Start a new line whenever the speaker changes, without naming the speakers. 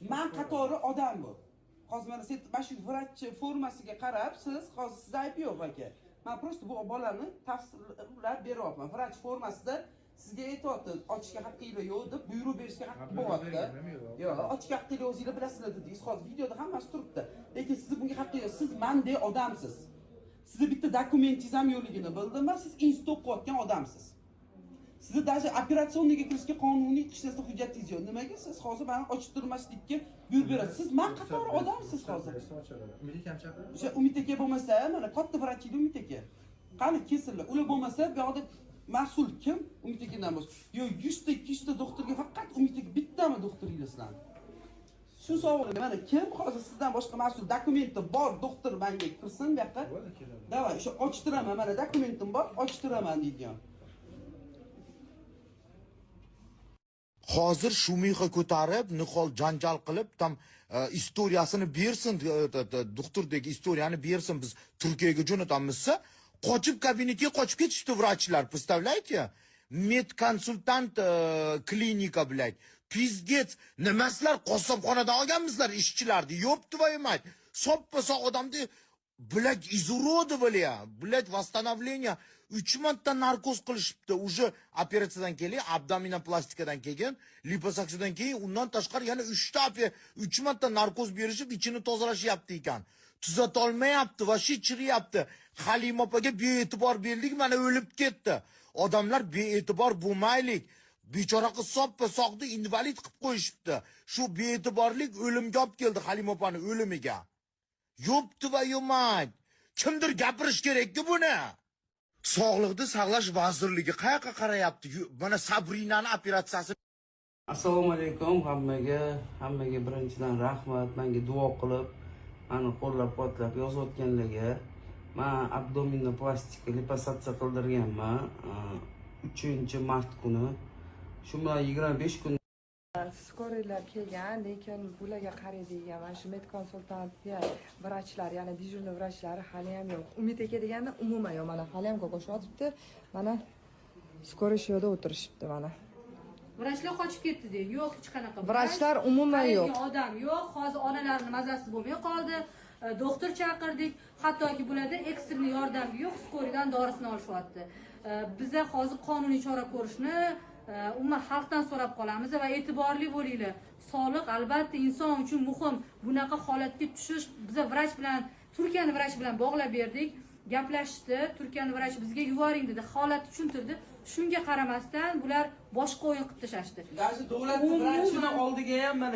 Men qatori odam bu. Hozir mana siz shu vrach formasiga qarab, siz ayb yo'q aka. Men просто bu bolani tafsillar beryapman. Vrach formasida sizga aytayapti, ochishga haqqingiz yo'q deb buyruq berishga haqqi bo'lyapti. Yo'q, ochishga haqqingiz o'zingizlar bilasizlar dedingiz. Hozir videoda hammasi turibdi. Lekin sizni bunga haqqingiz yo'q. Siz mendek odamsiz. Sizni bitta dokumentingiz ham yo'qligini bildim va siz institut o'qiyotgan odamsiz. Sizni даже operatsioniyaga kirishga qonuniy hech narsa hujjatingiz yo'q. Nimaga siz hozir meni ochib turmaslikka buyruq berasiz? Siz men qatori odamsiz hozir.
Umid akam chaqirdi.
O'sha Umid aka bo'lmasa, mana katta vrachida Umid aka. Qani kesillar. Ular bo'lmasa, bu yoqda mas'ul kim? Umid akadan boshqa. Yo 100 ta 200 ta doktorga faqat Umid aka bittami doktoringiz sizlar? Shu savolga mana kim hozir sizdan boshqa mas'ul dokumenti bor doktor menga kirsin bu yoqqa. Davay, o'sha ochittiraman, mana dokumentim bor, ochittiraman deydigan.
Hozir shumixa ko'tarib, nihol janjal qilib, tam istoriyasini bersin, doktordagi istoriyani bersin, biz Turkiyaga jo'natamizsa, qochib kabinetga qochib ketishdi vrachlar, представляете? Medkonsultant klinika bilan. Pizdets, nimaslar qassobxonadan olganmizlar ishchilarni, yo'pti voymat. Soppa-sog' odamni bilak izurодовали, bilak восстановление 3 marta narkoz qilishibdi. Уже operatsiyadan keyin, abdominoplastikаdan keyin, liposuksiyadan keyin undan tashqari yana 3 marta narkoz berishib, ichini tozalashyapti ekan. Tuzata olmayapti va chiqyapti. Halima opaga bee'tibor berdik, mana o'lib ketdi. Odamlar bee'tibor bo'lmaylik. Bechora qiz soppa-sog'ni invalid qilib qo'yishibdi. Shu bee'tiborlik o'limga olib keldi Halima opani o'limiga. Yo'pti va yo'mat. Kimdir gapirish kerak-ku buni. Sog'liqni saqlash vazirligi qayoqqa qarayapti? Mana Sabrinani operatsiyasi.
Assalomu alaykum hammaga birinchidan rahmat, menga duo qilib, meni qo'llab-quvvatlab yozayotganlarga. Men abdominoplastika liposuksiya qildirganman 3-mart kuni. Shu bilan 25 kun
Skoriyalar kelgan, lekin bularga qaraydigan mana shu medkonsultantga vrachlar, ya'ni dejurniy vrachlari hali ham yo'q. Umid aka deganda umuman yo'q. Mana hali ham qo'shib mana skoriy shu yerda o'tirishibdi mana.
Vrachlar qochib ketdi deydi. Yo'q, hech qanaqa.
Vrachlar umuman yo'q.
Odam yo'q. Hozir onalarning mazasi bo'lmay qoldi. Doktor chaqirdik. Hattoki bularda ekstreniy yordam yo'q, skoriydan dorisini olishyapti. Biza hozir qonuniy chora ko'rishni umuman xalqdan so'rab qolamiz va e'tiborli bo'linglar. Sog'liq albatta inson uchun muhim. Bunaqa holatga tushish biza vrach bilan, Turkiyani vrach bilan bog'lab berdik. Gaplashdi. Turkiyani vrach bizga yuboring dedi. Holatni tushuntirdi. Shunga qaramasdan bular boshqa o'yin qilib tashlashdi.
Davlat vrachini oldiga ham mana